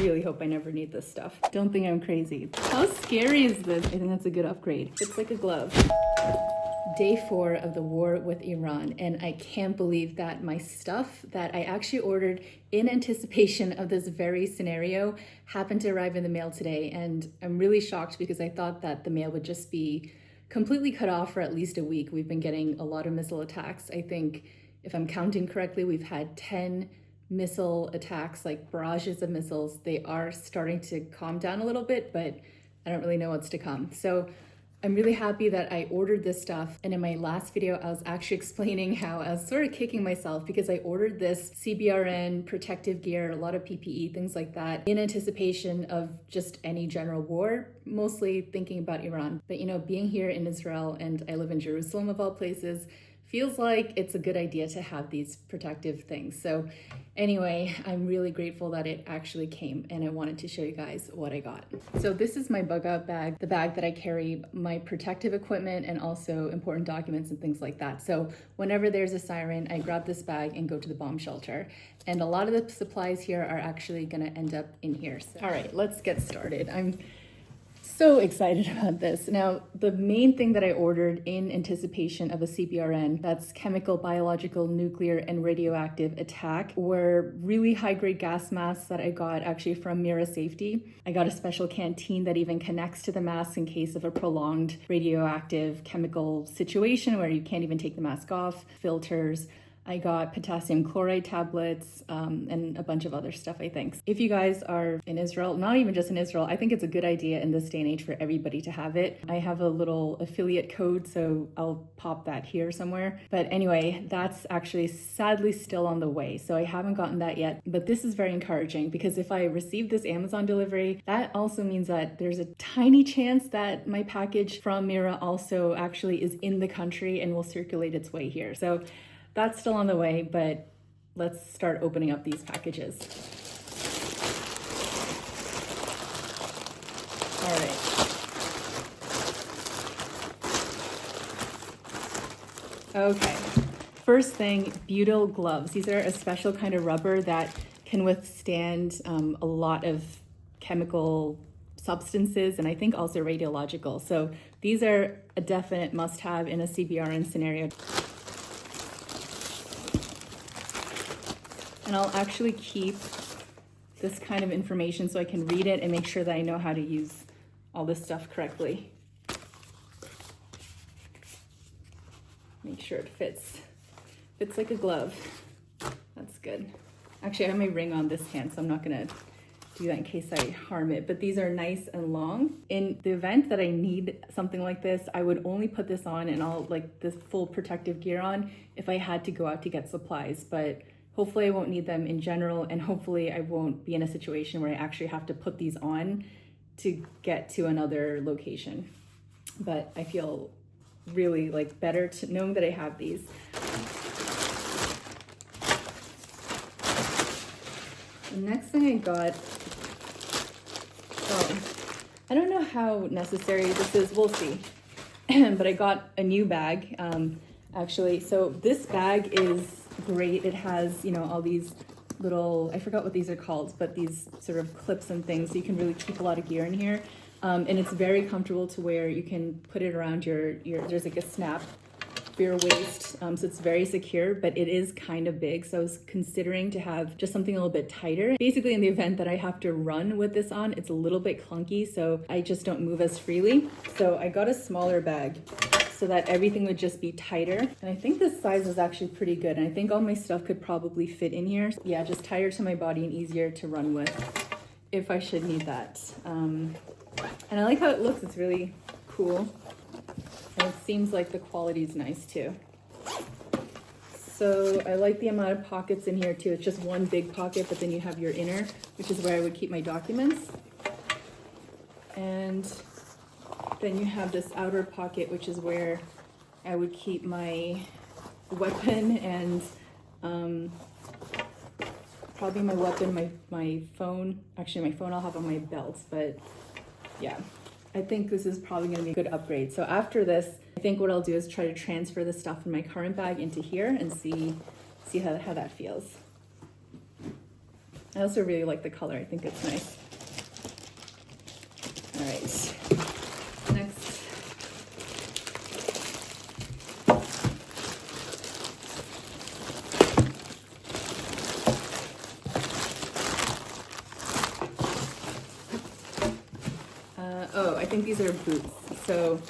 really hope I never need this stuff. Don't think I'm crazy. How scary is this? I think that's a good upgrade. It's like a glove. Day 4 of the war with Iran, and I can't believe that my stuff that I actually ordered in anticipation of this very scenario happened to arrive in the mail today. And I'm really shocked because I thought that the mail would just be completely cut off for at least a week. We've been getting a lot of missile attacks. I think, if I'm counting correctly, we've had 10 missile attacks, like barrages of missiles. They are starting to calm down a little bit, but I don't really know what's to come. So I'm really happy that I ordered this stuff. And in my last video, I was actually explaining how I was sort of kicking myself because I ordered this CBRN protective gear, a lot of PPE, things like that, in anticipation of just any general war, mostly thinking about Iran. But you know, being here in Israel, and I live in Jerusalem of all places, feels like it's a good idea to have these protective things. So anyway, I'm really grateful that it actually came, and I wanted to show you guys what I got. So this is my bug out bag, the bag that I carry my protective equipment and also important documents and things like that. So whenever there's a siren, I grab this bag and go to the bomb shelter. And a lot of the supplies here are actually gonna end up in here. So, all right, let's get started. I'm so excited about this. Now, the main thing that I ordered in anticipation of a CBRN, that's chemical, biological, nuclear, and radioactive attack, were really high-grade gas masks that I got actually from Meorah Safety. I got a special canteen that even connects to the mask in case of a prolonged radioactive chemical situation where you can't even take the mask off, filters. I got potassium chloride tablets and a bunch of other stuff, I think. If you guys are in Israel, not even just in Israel, I think it's a good idea in this day and age for everybody to have it. I have a little affiliate code, so I'll pop that here somewhere. But anyway, that's actually sadly still on the way. So I haven't gotten that yet, but this is very encouraging because if I receive this Amazon delivery, that also means that there's a tiny chance that my package from Meorah also actually is in the country and will circulate its way here. So that's still on the way, but let's start opening up these packages. All right. Okay. First thing, butyl gloves. These are a special kind of rubber that can withstand a lot of chemical substances and I think also radiological. So these are a definite must-have in a CBRN scenario. And I'll actually keep this kind of information so I can read it and make sure that I know how to use all this stuff correctly. Make sure it fits like a glove. That's good. Actually, I have my ring on this hand, so I'm not gonna do that in case I harm it, but these are nice and long. In the event that I need something like this, I would only put this on and I'll like this full protective gear on if I had to go out to get supplies, but hopefully I won't need them in general, and hopefully I won't be in a situation where I actually have to put these on to get to another location. But I feel really like better to knowing that I have these. The next thing I got, I don't know how necessary this is, we'll see. But I got a new bag, actually. So this bag is great. It has, you know, all these little, I forgot what these are called, but these sort of clips and things, so you can really keep a lot of gear in here. And it's very comfortable to wear. You can put it around your there's like a snap for your waist, so it's very secure, but it is kind of big. So I was considering to have just something a little bit tighter. Basically, in the event that I have to run with this on, it's a little bit clunky, so I just don't move as freely. So I got a smaller bag so that everything would just be tighter. And I think this size is actually pretty good. And I think all my stuff could probably fit in here. Yeah, just tighter to my body and easier to run with if I should need that. And I like how it looks, it's really cool. And it seems like the quality is nice too. So I like the amount of pockets in here too. It's just one big pocket, but then you have your inner, which is where I would keep my documents. And then you have this outer pocket, which is where I would keep my weapon and probably my weapon, my phone. Actually, my phone I'll have on my belt, but yeah. I think this is probably going to be a good upgrade. So after this, I think what I'll do is try to transfer the stuff in my current bag into here and see how that feels. I also really like the color. I think it's nice. All right, next. Oh, I think these are boots. So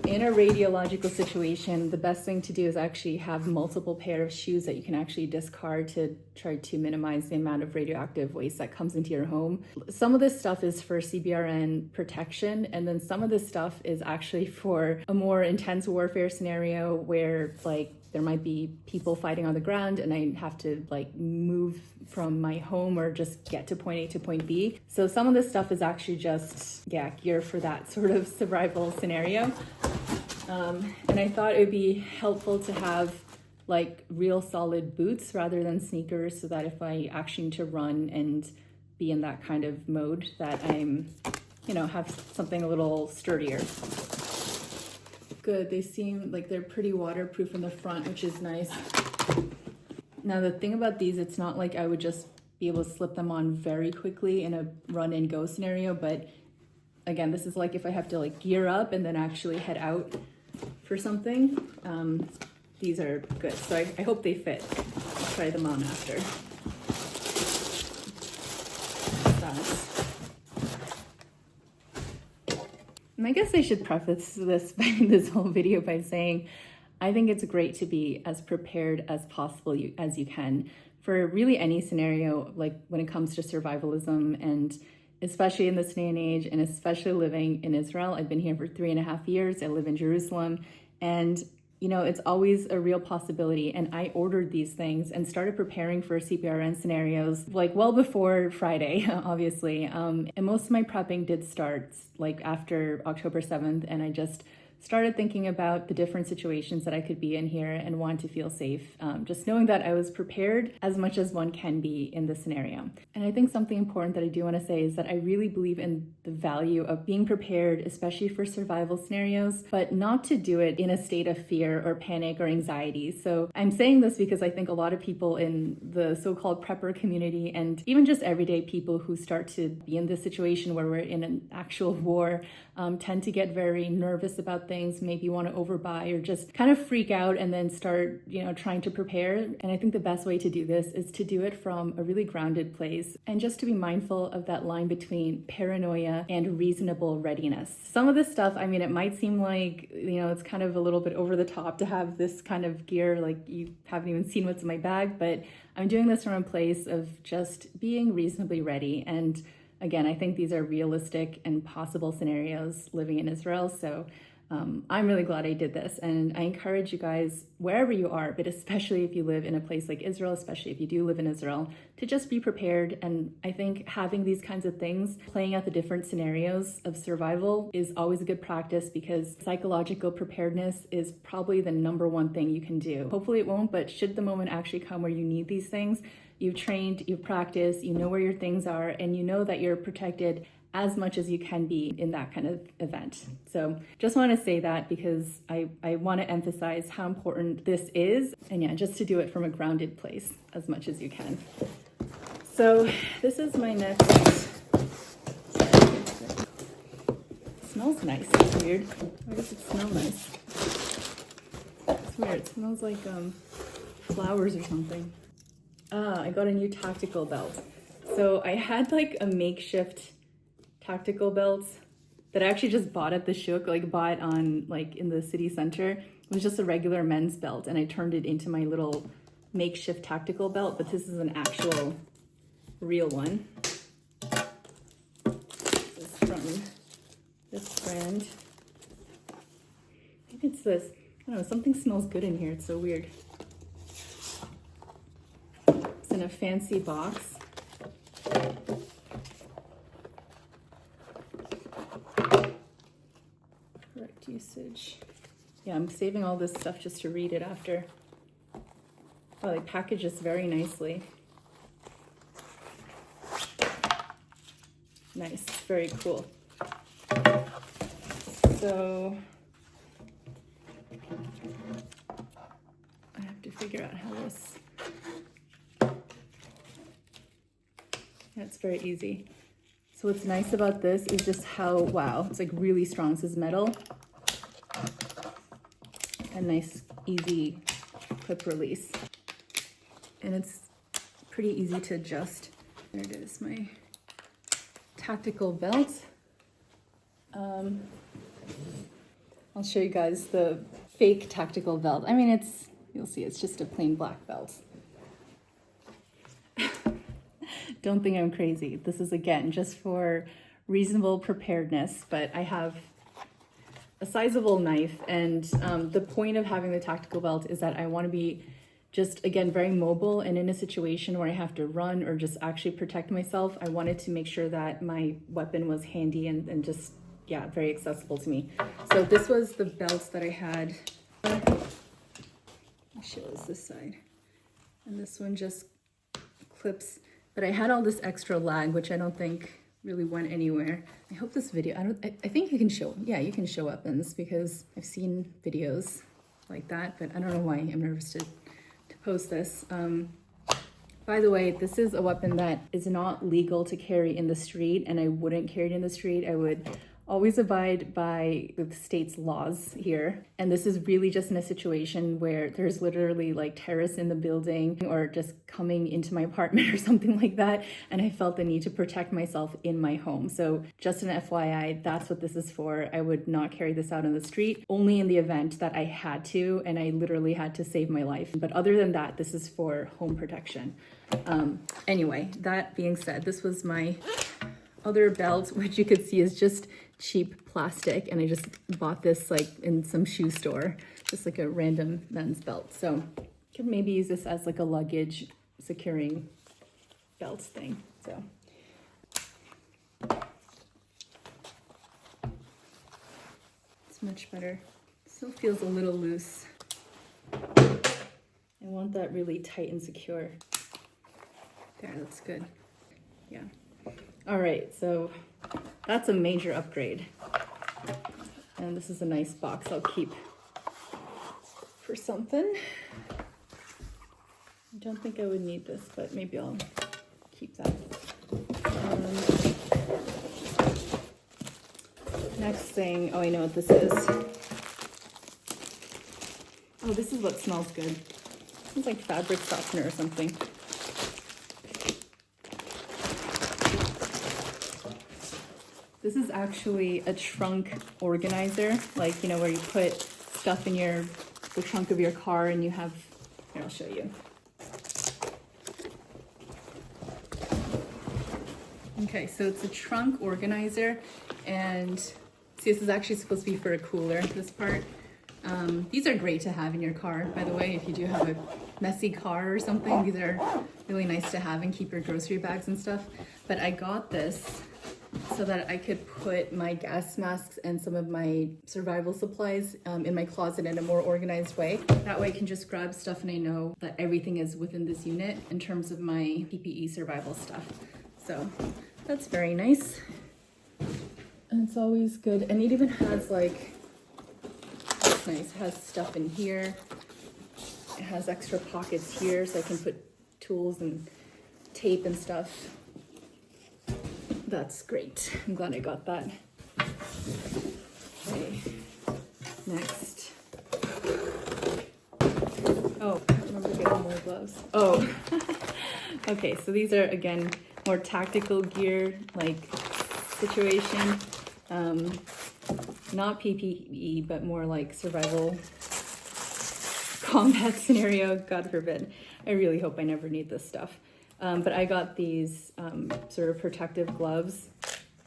in a radiological situation, the best thing to do is actually have multiple pair of shoes that you can actually discard to try to minimize the amount of radioactive waste that comes into your home. Some of this stuff is for CBRN protection, and then some of this stuff is actually for a more intense warfare scenario where like there might be people fighting on the ground and I have to like move from my home or just get to point A to point B. So some of this stuff is actually just, yeah, gear for that sort of survival scenario. And I thought it would be helpful to have like real solid boots rather than sneakers, so that if I actually need to run and be in that kind of mode, that I'm, you know, have something a little sturdier. Good, they seem like they're pretty waterproof in the front, which is nice. Now the thing about these, it's not like I would just be able to slip them on very quickly in a run and go scenario, but again, this is like if I have to like gear up and then actually head out for something. These are good, so I hope they fit. I'll try them on after. And I guess I should preface this whole video by saying I think it's great to be as prepared as possible as you can for really any scenario, like when it comes to survivalism, and especially in this day and age, and especially living in Israel. I've been here for 3.5 years. I live in Jerusalem, and you know, it's always a real possibility. And I ordered these things and started preparing for CBRN scenarios like well before Friday, obviously. And most of my prepping did start like after October 7th. And I just started thinking about the different situations that I could be in here and want to feel safe. Just knowing that I was prepared as much as one can be in this scenario. And I think something important that I do want to say is that I really believe in the value of being prepared, especially for survival scenarios, but not to do it in a state of fear or panic or anxiety. So I'm saying this because I think a lot of people in the so-called prepper community, and even just everyday people who start to be in this situation where we're in an actual war, tend to get very nervous about things, maybe want to overbuy or just kind of freak out and then start, you know, trying to prepare. And I think the best way to do this is to do it from a really grounded place and just to be mindful of that line between paranoia and reasonable readiness. Some of this stuff, I mean, it might seem like, you know, it's kind of a little bit over the top to have this kind of gear, like you haven't even seen what's in my bag, but I'm doing this from a place of just being reasonably ready. And again, I think these are realistic and possible scenarios living in Israel. So I'm really glad I did this. And I encourage you guys, wherever you are, but especially if you live in a place like Israel, especially if you do live in Israel, to just be prepared. And I think having these kinds of things, playing out the different scenarios of survival, is always a good practice, because psychological preparedness is probably the #1 thing you can do. Hopefully it won't, but should the moment actually come where you need these things, you've trained, you've practiced, you know where your things are, and you know that you're protected as much as you can be in that kind of event. So just want to say that because I want to emphasize how important this is, and yeah, just to do it from a grounded place as much as you can. So this is my next. It smells nice. It's weird. Why does it smell nice? It's weird. It smells like flowers or something. I got a new tactical belt. So I had like a makeshift tactical belt that I actually just bought at the shuk, like bought on like in the city center. It was just a regular men's belt, and I turned it into my little makeshift tactical belt, but this is an actual real one. This is from this brand. I think it's this. I don't know, something smells good in here. It's so weird. It's in a fancy box. Correct usage. Yeah, I'm saving all this stuff just to read it after. Oh, they package this very nicely. Nice, very cool. So I have to figure out how this. That's very easy. So what's nice about this is just how, wow, it's like really strong. This is metal. A nice, easy clip release. And it's pretty easy to adjust. There it is, my tactical belt. I'll show you guys the fake tactical belt. I mean, you'll see, it's just a plain black belt. Don't think I'm crazy. This is, again, just for reasonable preparedness, but I have a sizable knife, and the point of having the tactical belt is that I want to be just, again, very mobile, and in a situation where I have to run or just actually protect myself, I wanted to make sure that my weapon was handy and just, yeah, very accessible to me. So this was the belts that I had. I'll show this side. And this one just clips, but I had all this extra lag, which I don't think really went anywhere. I hope this video, I think you can show, yeah, you can show weapons because I've seen videos like that, but I don't know why I'm nervous to post this. By the way, this is a weapon that is not legal to carry in the street, and I wouldn't carry it in the street. I would always abide by the state's laws here. And this is really just in a situation where there's literally like terrorists in the building or just coming into my apartment or something like that. And I felt the need to protect myself in my home. So just an FYI, that's what this is for. I would not carry this out on the street, only in the event that I had to, and I literally had to save my life. But other than that, this is for home protection. Anyway, that being said, this was my other belt, which you could see is just cheap plastic, and I just bought this like in some shoe store, just like a random men's belt. So could maybe use this as like a luggage securing belt thing. So it's much better. Still feels a little loose. I want that really tight and secure. There, that's good. Yeah. All right, so that's a major upgrade. And this is a nice box I'll keep for something. I don't think I would need this, but maybe I'll keep that. Next thing, oh, I know what this is. Oh, this is what smells good. It's like fabric softener or something. This is actually a trunk organizer, like, you know, where you put stuff in the trunk of your car and you have, here, I'll show you. Okay, so it's a trunk organizer, and see, this is actually supposed to be for a cooler, this part. These are great to have in your car, by the way, if you do have a messy car or something. These are really nice to have and keep your grocery bags and stuff. But I got this so that I could put my gas masks and some of my survival supplies in my closet in a more organized way. That way I can just grab stuff and I know that everything is within this unit in terms of my PPE survival stuff. So that's very nice. And it's always good. And it even has like, that's nice, it has stuff in here. It has extra pockets here so I can put tools and tape and stuff. That's great. I'm glad I got that. Okay, next. Oh, I remember getting more gloves. Oh, okay, so these are, again, more tactical gear, like situation. Not PPE, but more like survival combat scenario, God forbid. I really hope I never need this stuff. But I got these sort of protective gloves.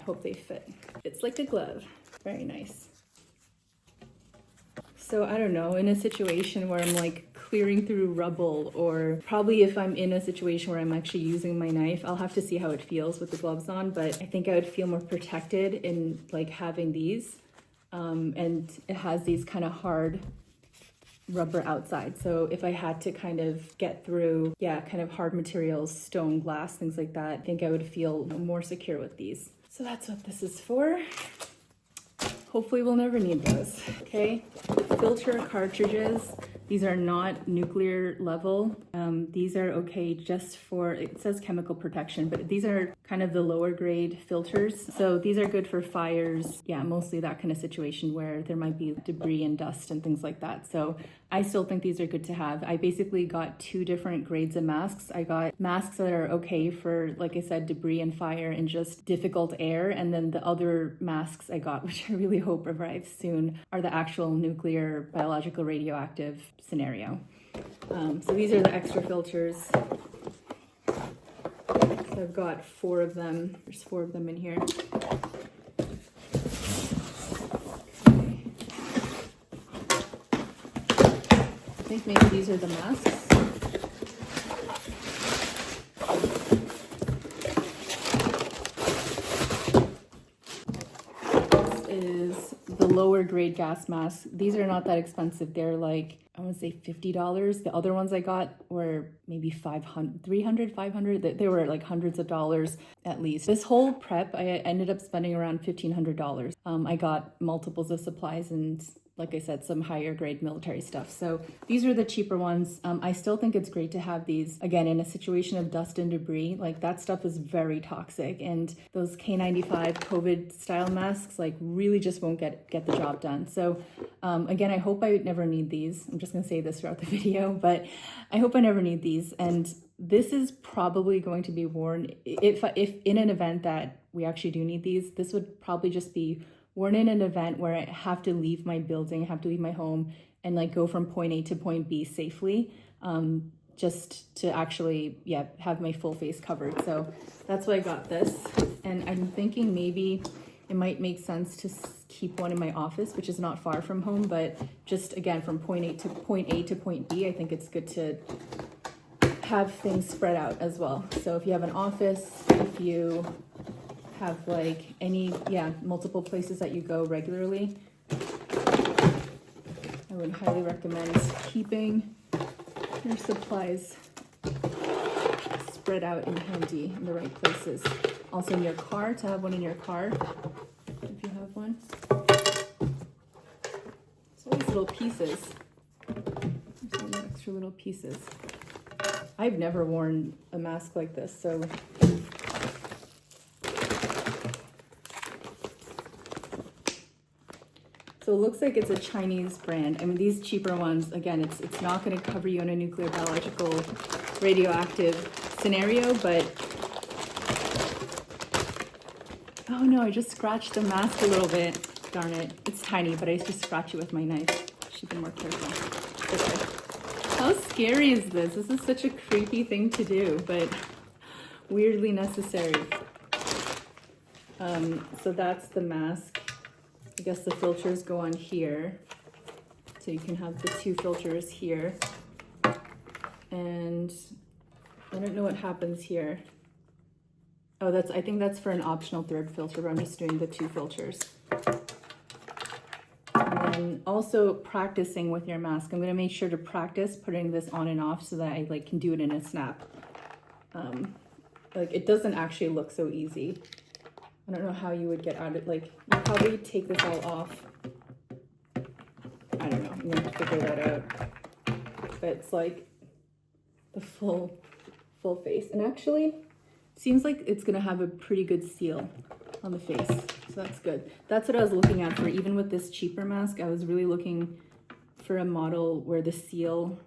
I hope they fit. It's like a glove. Very nice. So I don't know, in a situation where I'm like clearing through rubble, or probably if I'm in a situation where I'm actually using my knife, I'll have to see how it feels with the gloves on, but I think I would feel more protected in like having these. And it has these kind of hard rubber outside, so if I had to kind of get through, yeah, kind of hard materials, stone, glass, things like that, I think I would feel more secure with these. So that's what this is for. Hopefully we'll never need those. Okay, filter cartridges. These are not nuclear level. These are okay just for, it says chemical protection, but these are kind of the lower grade filters. So these are good for fires. Yeah, mostly that kind of situation where there might be debris and dust and things like that. So I still think these are good to have. I basically got two different grades of masks. I got masks that are okay for, like I said, debris and fire and just difficult air. And then the other masks I got, which I really hope arrive soon, are the actual nuclear, biological, radioactive scenario. So these are the extra filters. So I've got 4 of them. There's 4 of them in here. I think maybe these are the masks. This is the lower grade gas masks. These are not that expensive. They're like, I want to say $50. The other ones I got were maybe $500, $300, $500. They were like hundreds of dollars at least. This whole prep, I ended up spending around $1,500. I got multiples of supplies and, like I said, some higher grade military stuff. So these are the cheaper ones. I still think it's great to have these, again, in a situation of dust and debris. Like, that stuff is very toxic, and those K95 COVID style masks like really just won't get the job done. So again, I hope I never need these. I'm just gonna say this throughout the video, but I hope I never need these. And this is probably going to be worn if in an event that we actually do need these. This would probably just be worn in an event where I have to leave my building, have to leave my home, and like go from point A to point B safely, just to actually, have my full face covered. So that's why I got this. And I'm thinking maybe it might make sense to keep one in my office, which is not far from home, but just again, from point A to point B, I think it's good to have things spread out as well. So if you have an office, if you have like any, multiple places that you go regularly, I would highly recommend keeping your supplies spread out and handy in the right places. Also in your car, to have one in your car, if you have one. So these little pieces, there's all the extra little pieces. I've never worn a mask like this, so it looks like it's a Chinese brand. I mean, these cheaper ones, again, it's not going to cover you in a nuclear, biological, radioactive scenario, but oh no, I just scratched the mask a little bit. Darn it. It's tiny, but I just scratch it with my knife. Should be more careful. Okay. How scary is this? This is such a creepy thing to do, but weirdly necessary. So that's the mask. I guess the filters go on here. So you can have the 2 filters here. And I don't know what happens here. Oh, I think that's for an optional 3rd filter, but I'm just doing the 2 filters. And then also practicing with your mask. I'm gonna make sure to practice putting this on and off so that I like can do it in a snap. Like, it doesn't actually look so easy. I don't know how you would get out of it. Like, you probably take this all off. I don't know, I'm gonna have to figure that out. But it's like the full face. And actually, it seems like it's gonna have a pretty good seal on the face. So that's good. That's what I was looking at for, even with this cheaper mask. I was really looking for a model where the seal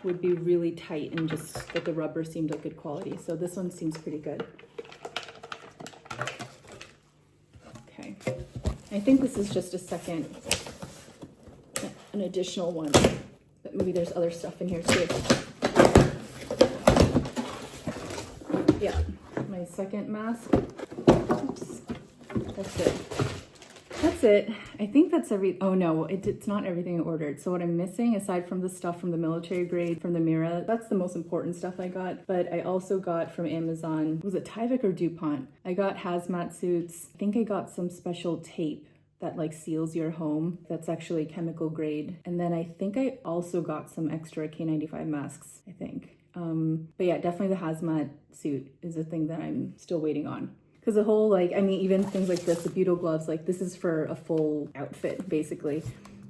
would be really tight and just that the rubber seemed like good quality. So this one seems pretty good. Okay, I think this is just an additional one, but maybe there's other stuff in here too. Yeah, my second mask. Oops, that's it. That's it. I think that's oh no, it's not everything I ordered. So what I'm missing, aside from the stuff from the military grade, from the Meorah, that's the most important stuff I got. But I also got from Amazon, was it Tyvek or DuPont? I got hazmat suits. I think I got some special tape that like seals your home. That's actually chemical grade. And then I think I also got some extra K95 masks, I think. But yeah, definitely the hazmat suit is a thing that I'm still waiting on. Because the whole, like, I mean, even things like this, the butyl gloves, like this is for a full outfit, basically.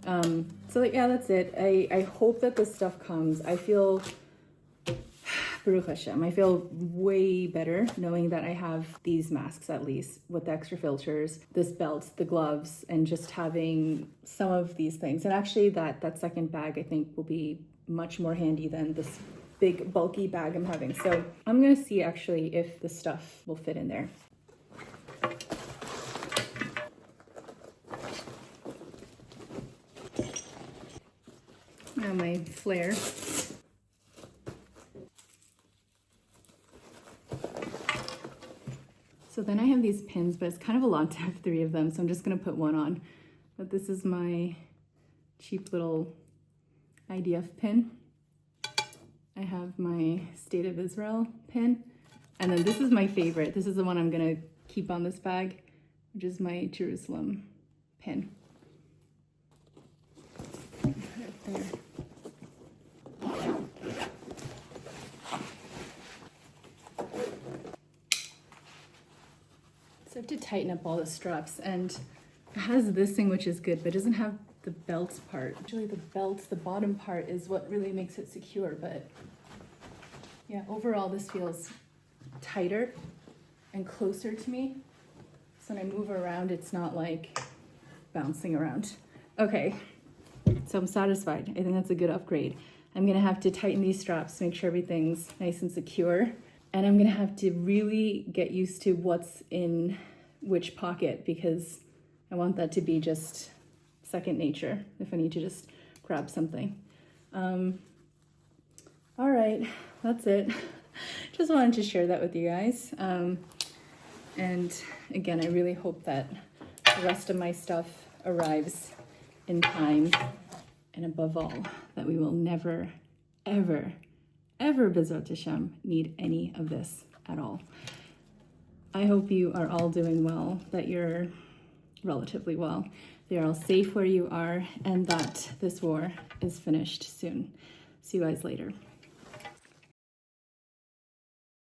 So like, yeah, that's it. I hope that this stuff comes. I feel, Baruch Hashem, I feel way better knowing that I have these masks, at least with the extra filters, this belt, the gloves, and just having some of these things. And actually that second bag I think will be much more handy than this big bulky bag I'm having. So I'm gonna see actually if the stuff will fit in there. Now my flare. So then I have these pins, but it's kind of a lot to have 3 of them, so I'm just gonna put one on. But this is my cheap little IDF pin. I have my State of Israel pin. And then this is my favorite. This is the one I'm gonna keep on this bag, which is my Jerusalem pin. Put it there. So I have to tighten up all the straps, and it has this thing which is good, but it doesn't have the belt part. Actually the belt, the bottom part is what really makes it secure, but yeah, overall this feels tighter and closer to me. So when I move around, it's not like bouncing around. Okay, so I'm satisfied. I think that's a good upgrade. I'm gonna have to tighten these straps to make sure everything's nice and secure. And I'm gonna have to really get used to what's in which pocket, because I want that to be just second nature if I need to just grab something. All right, that's it. Just wanted to share that with you guys. And again, I really hope that the rest of my stuff arrives in time. And above all, that we will never, ever, ever, B'ezrat Hashem, need any of this at all. I hope you are all doing well, that you're relatively well, that you're all safe where you are, and that this war is finished soon. See you guys later.